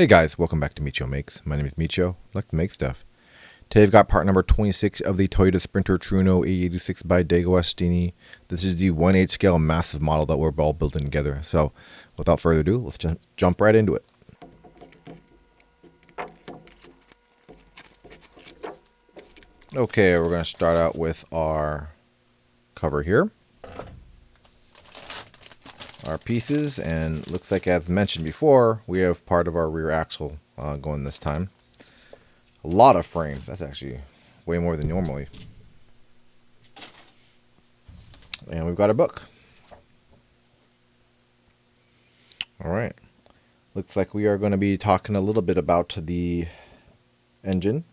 Hey guys, welcome back to Micho Makes. My name is Micho. I like to make stuff. Today I've got part number 26 of the Toyota Sprinter Trueno AE86 by DeAgostini. This is the 1/8 scale massive model that we're all building together. So without further ado, let's jump right into it. Okay, we're going to start out with our cover here. Our pieces, and looks like, as mentioned before, we have part of our rear axle going this time. A lot of frames. That's actually way more than normally. And we've got a book. All right. Looks like we are going to be talking a little bit about the engine.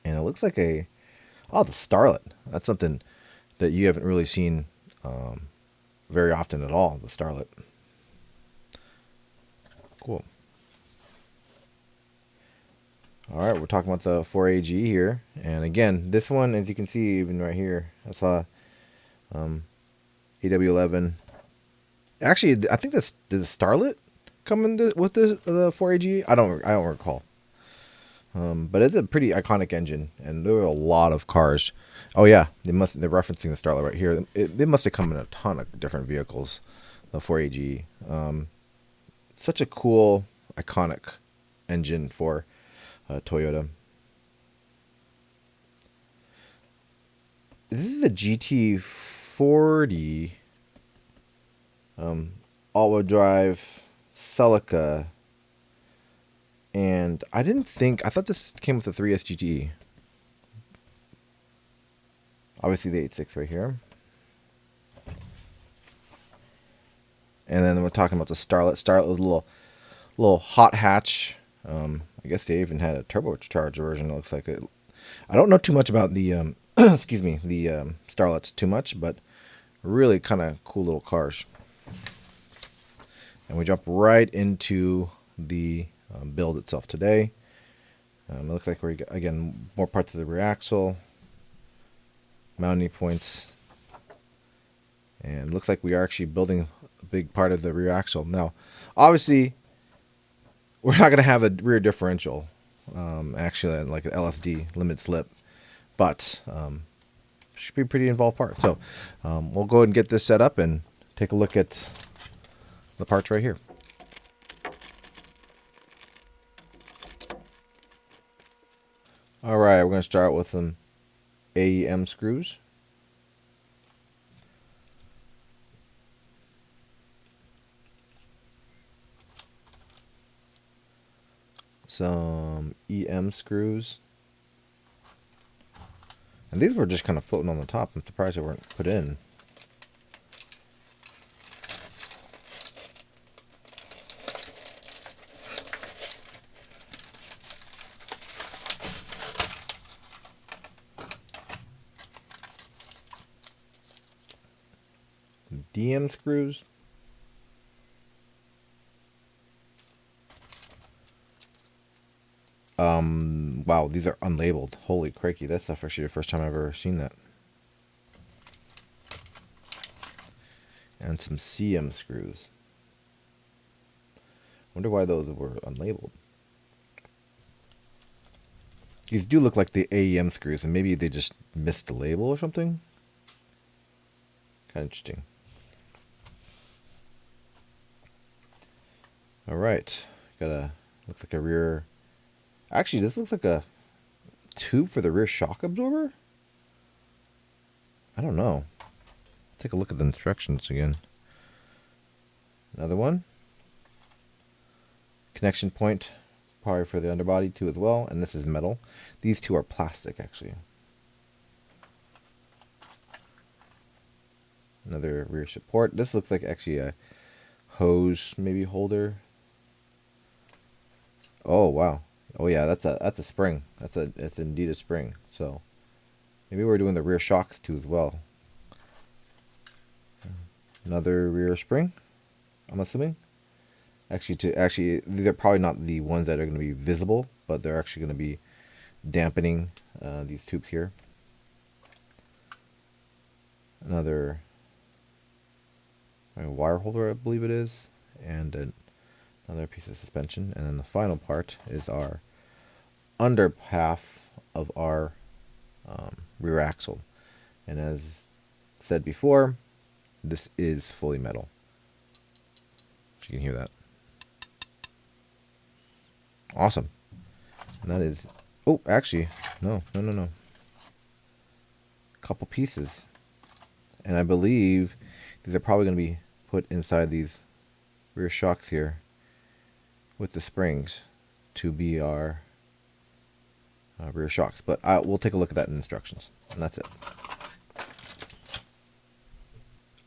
And it looks like the Starlet. That's something that you haven't really seen very often at all, the Starlet. Cool. All right, we're talking about the 4AG here. And again, this one, as you can see, even right here, I saw AW11. Actually, I think did the Starlet come in with the 4AG? I don't recall. But it's a pretty iconic engine, and there were a lot of cars. Oh yeah, they're referencing the Starlet right here. They must have come in a ton of different vehicles. The 4AG, such a cool, iconic engine for Toyota. This is a GT40 all-wheel drive Celica. And I thought this came with the 3S GTE. Obviously the 86 right here. And then we're talking about the Starlet. Starlet was a little hot hatch. I guess they even had a turbocharged version, it looks like it. I don't know too much about the excuse me, the Starlets too much, but really kind of cool little cars. And we jump right into the build itself today. It looks like we're, again, more parts of the rear axle, mounting points, and looks like we are actually building a big part of the rear axle. Now, obviously, we're not going to have a rear differential, actually, like an LSD limit slip, but should be a pretty involved part. So we'll go ahead and get this set up and take a look at the parts right here. All right, we're going to start with some AEM screws. Some EM screws. And these were just kind of floating on the top. I'm surprised they weren't put in. DM screws. Wow, these are unlabeled. Holy crikey, that's actually the first time I've ever seen that. And some CM screws. Wonder why those were unlabeled. These do look like the AEM screws, and maybe they just missed the label or something. Kind of interesting. All right, looks like a rear. Actually, this looks like a tube for the rear shock absorber. I don't know. Take a look at the instructions again. Another one. Connection point, probably for the underbody too as well. And this is metal. These two are plastic, actually. Another rear support. This looks like actually a hose maybe holder. Oh wow. Oh yeah, that's a spring. It's indeed a spring. So maybe we're doing the rear shocks too as well. Another rear spring, I'm assuming. Actually, these are probably not the ones that are going to be visible, but they're actually going to be dampening these tubes here. Another wire holder, I believe it is, and another piece of suspension, and then the final part is our under half of our rear axle. And as said before, this is fully metal. You can hear that. Awesome. And that is, oh, actually, no. Couple pieces. And I believe these are probably going to be put inside these rear shocks here with the springs to be our rear shocks. But we'll take a look at that in instructions. And that's it.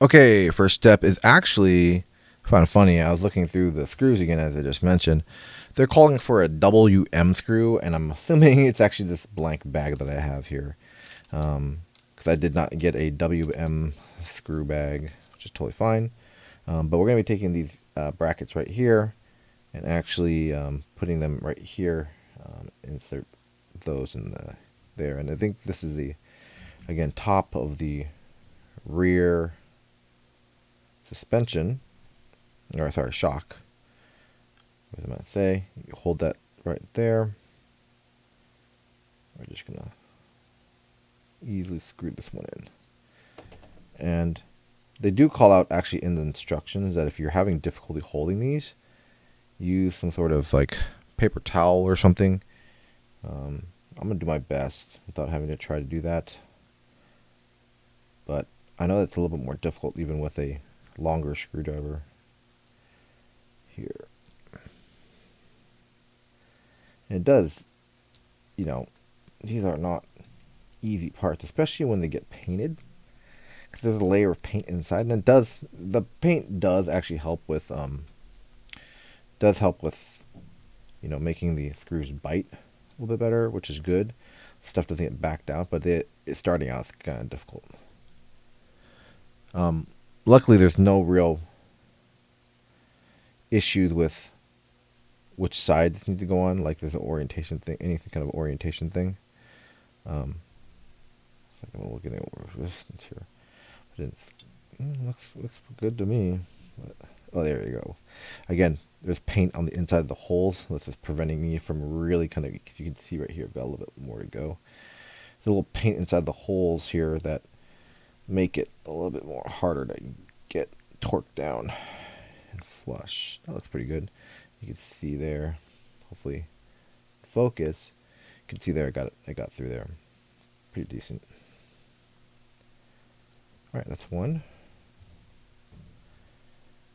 Okay, first step is actually kind of funny. I was looking through the screws again, as I just mentioned. They're calling for a WM screw, and I'm assuming it's actually this blank bag that I have here. Because I did not get a WM screw bag, which is totally fine. But we're going to be taking these brackets right here and actually putting them right here. Insert those in there. And I think this is the, again, top of the rear suspension, or sorry, shock. What was I about to say? You hold that right there. We're just gonna easily screw this one in. And they do call out actually in the instructions that if you're having difficulty holding these, use some sort of like paper towel or something. I'm gonna do my best without having to try to do that. But I know that's a little bit more difficult even with a longer screwdriver here. And it does, you know, these are not easy parts, especially when they get painted, because there's a layer of paint inside, and it does, the paint does actually help with you know, making the screws bite a little bit better, which is good. Stuff doesn't get backed out, but starting out is kind of difficult. Luckily, there's no real issues with which side this needs to go on. Like there's an orientation thing, anything kind of orientation thing. I'm looking at resistance here, but looks good to me. But, oh, there you go. Again, there's paint on the inside of the holes. This is preventing me from really kind of. You can see right here, I've got a little bit more to go. There's a little paint inside the holes here that make it a little bit more harder to get torqued down and flush. That looks pretty good. You can see there, hopefully focus. You can see there I got through there. Pretty decent. Alright, that's one.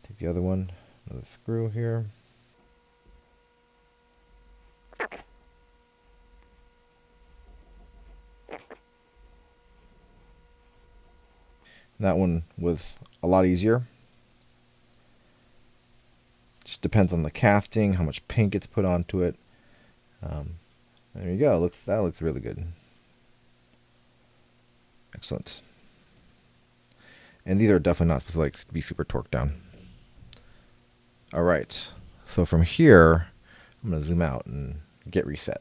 Take the other one, another screw here. That one was a lot easier. Just depends on the casting, how much paint gets put onto it. There you go. That looks really good. Excellent. And these are definitely not supposed to be super torqued down. All right. So from here, I'm going to zoom out and get reset.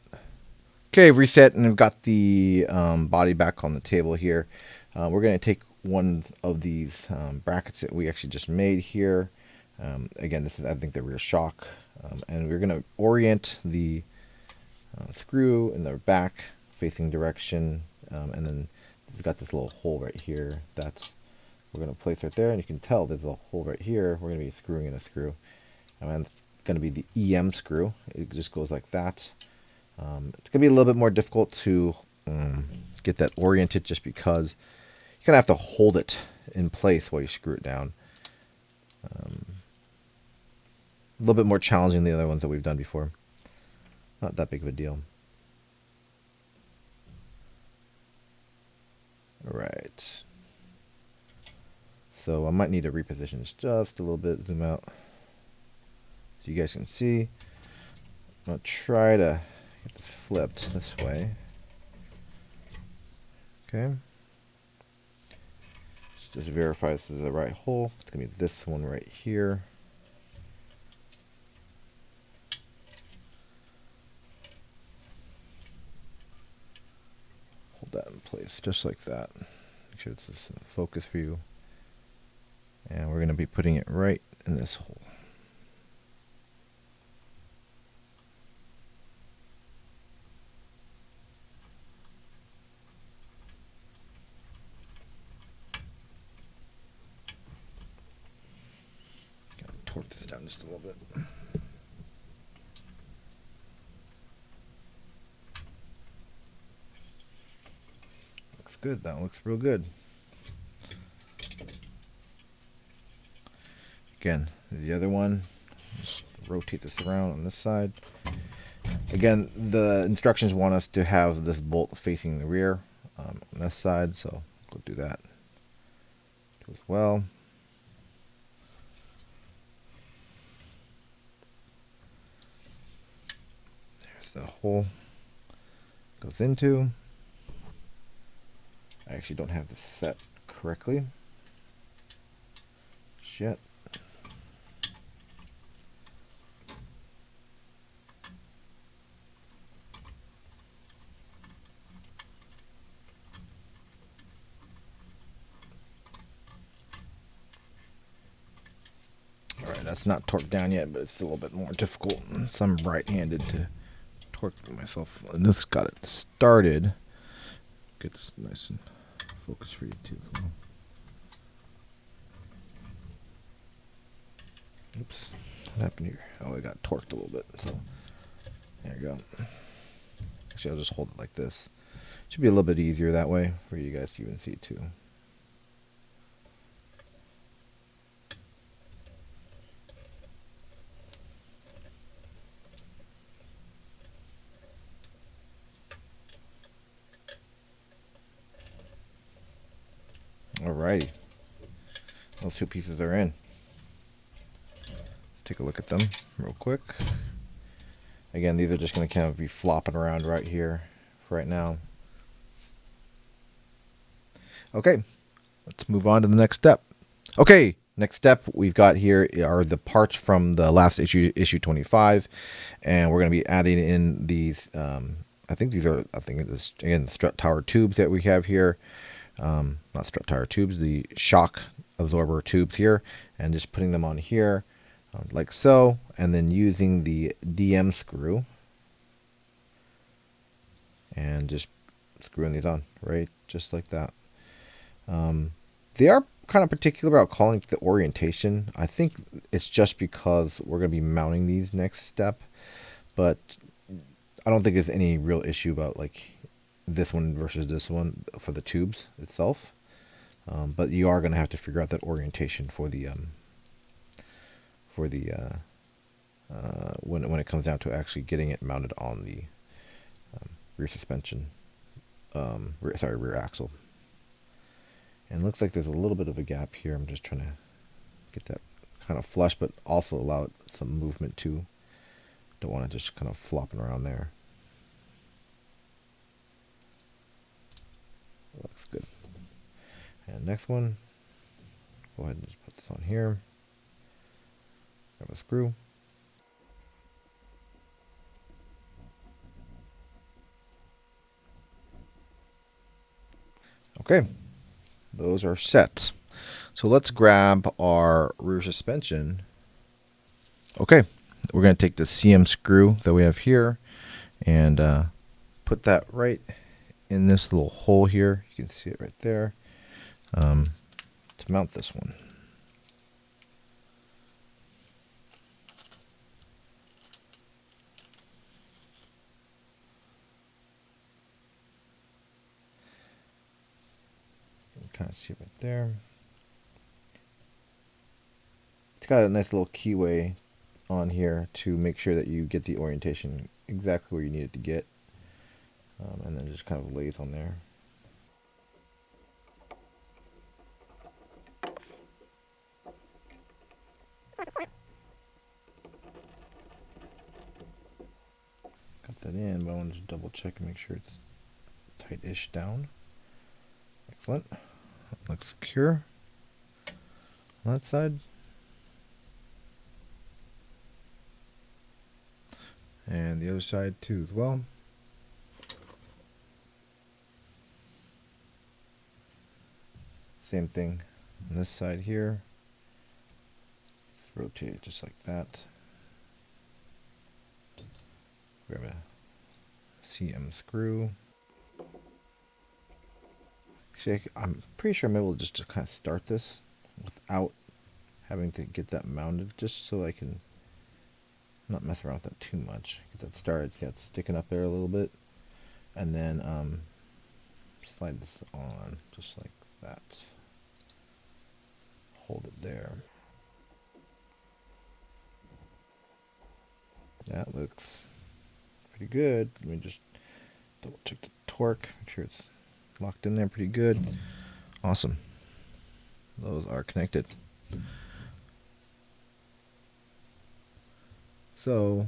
Okay, reset, and I've got the body back on the table here. We're going to take one of these brackets that we actually just made here. Again, this is, I think, the rear shock. And we're going to orient the screw in the back facing direction. And then it's got this little hole right here that we're going to place right there. And you can tell there's a hole right here. We're going to be screwing in a screw. And it's going to be the EM screw. It just goes like that. It's going to be a little bit more difficult to get that oriented just because you're going to have to hold it in place while you screw it down. A little bit more challenging than the other ones that we've done before. Not that big of a deal. Alright. So I might need to reposition this just a little bit, zoom out, so you guys can see. I'm going to try to get this flipped this way. Okay. Just verify this is the right hole. It's going to be this one right here. Hold that in place just like that. Make sure it's this focus view. And we're going to be putting it right in this hole. torque this down just a little bit. Looks good. That looks real good. Again, the other one, just rotate this around on this side. Again, the instructions want us to have this bolt facing the rear on this side, so go do that as well. There's the hole goes into. I actually don't have this set correctly. Shit. Alright, that's not torqued down yet, but it's a little bit more difficult. So I'm right-handed to torque myself. And this got it started. Get this nice and focused for you too. Oops. What happened here? Oh, it got torqued a little bit. So there you go. Actually, I'll just hold it like this. Should be a little bit easier that way for you guys to even see too. Alrighty. Those two pieces are in. Let's take a look at them real quick. Again, these are just going to kind of be flopping around right here for right now. Okay, let's move on to the next step. Okay, next step we've got here are the parts from the last issue, issue 25, and we're going to be adding in these. I think these are. I think this again the strut tower tubes that we have here. Not strut tower tubes, the shock absorber tubes here, and just putting them on here like so, and then using the DM screw and just screwing these on right just like that. They are kind of particular about calling it the orientation. I think it's just because we're going to be mounting these next step, but I don't think there's any real issue about like this one versus this one for the tubes itself. But you are going to have to figure out that orientation for the when it comes down to actually getting it mounted on the rear suspension, rear axle. And it looks like there's a little bit of a gap here. I'm just trying to get that kind of flush, but also allow it some movement too. Don't want to just kind of flopping around there. Looks good. And next one, go ahead and just put this on here. Grab a screw. Okay, those are set. So let's grab our rear suspension. Okay, we're going to take the CM screw that we have here and put that right in this little hole here. You can see it right there to mount this one. You can kind of see it right there. It's got a nice little keyway on here to make sure that you get the orientation exactly where you need it to get. And then just kind of lays on there. Got that in, but I want to just double check and make sure it's tight-ish down. Excellent. That looks secure on that side. And the other side too as well. Same thing on this side here. Let's rotate it just like that. Grab a CM screw. Actually, I'm pretty sure I'm able just to kind of start this without having to get that mounted just so I can not mess around with that too much. Get that started. See, it's sticking up there a little bit. And then slide this on just like that. Hold it there. That looks pretty good. Let me just double check the torque. Make sure it's locked in there pretty good. Awesome. Those are connected. So,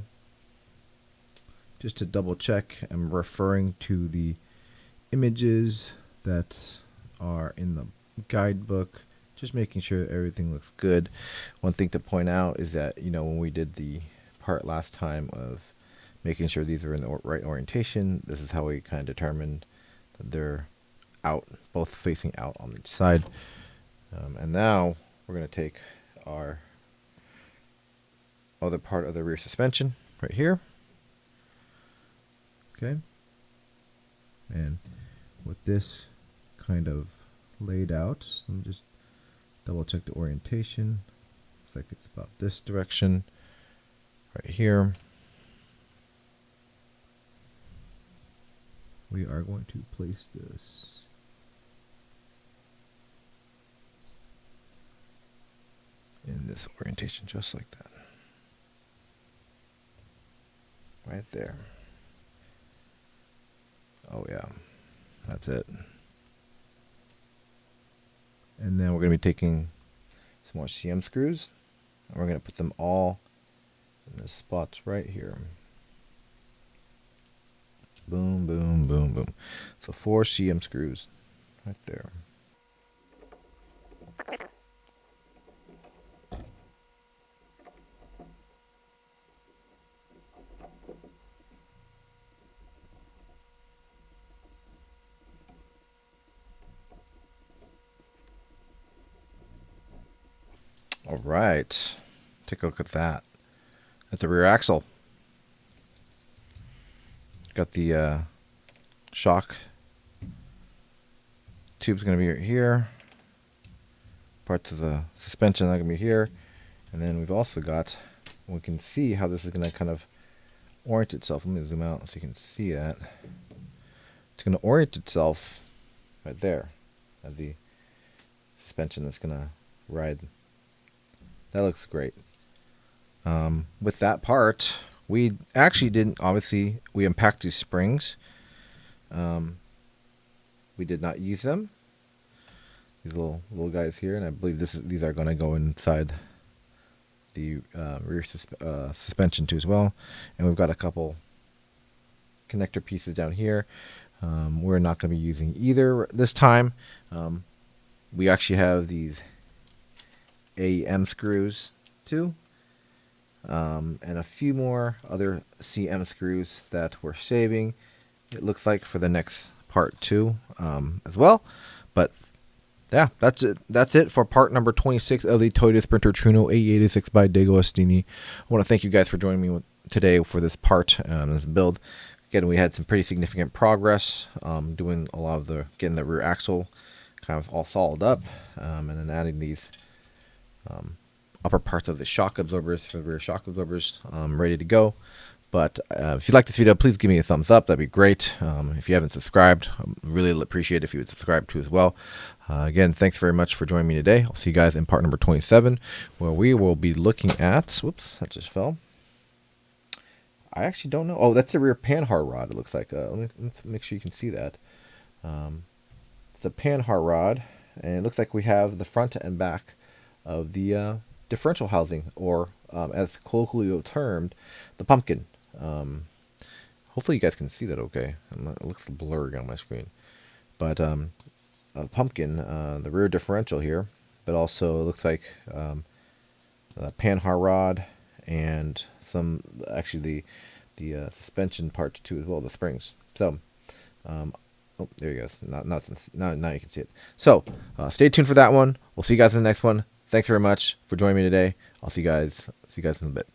just to double check, I'm referring to the images that are in the guidebook, just making sure everything looks good. One thing to point out is that, when we did the part last time of making sure these are in the right orientation, this is how we kind of determined that they're out, both facing out on each side. And now we're going to take our other part of the rear suspension right here. Okay. And with this kind of laid out, let me just double check the orientation. Looks like it's about this direction right here. We are going to place this in this orientation just like that. Right there. Oh yeah, that's it. And then we're going to be taking some more CM screws, and we're going to put them all in the spots right here. Boom, boom, boom, boom. So 4 CM screws right there. All right, take a look at that. That's the rear axle. Got the shock tube's going to be right here. Parts of the suspension are going to be here. And then we've also got, we can see how this is going to kind of orient itself. Let me zoom out so you can see that. It's going to orient itself right there as the suspension that's going to ride. That looks great. With that part, we actually didn't, obviously, we unpacked these springs. We did not use them. These little guys here, and I believe these are going to go inside the rear suspension too as well. And we've got a couple connector pieces down here. We're not going to be using either this time. We actually have these AEM screws too, and a few more other CM screws that we're saving, it looks like, for the next part too, as well. But yeah, that's it for part number 26 of the Toyota Sprinter Trueno AE86 by DeAgostini. I want to thank you guys for joining me today for this part, this build. Again, we had some pretty significant progress, doing a lot of getting the rear axle kind of all solid up, and then adding these upper parts of the shock absorbers for the rear shock absorbers, ready to go. But if you like this video, please give me a thumbs up. That'd be great. If you haven't subscribed, I really appreciate it if you would subscribe too as well. Again, thanks very much for joining me today. I'll see you guys in part number 27, where we will be looking at, whoops, that just fell. I actually don't know. Oh, that's the rear panhard rod, it looks like. Let me make sure you can see that. It's a panhard rod, and it looks like we have the front and back of the differential housing, or as colloquially termed, the pumpkin. Hopefully you guys can see that okay. It looks blurry on my screen. But the pumpkin, the rear differential here, but also it looks like the panhard rod and some, actually the suspension parts too as well, the springs. So oh, there you go. Now you can see it. So stay tuned for that one. We'll see you guys in the next one. Thanks very much for joining me today. I'll see you guys in a bit.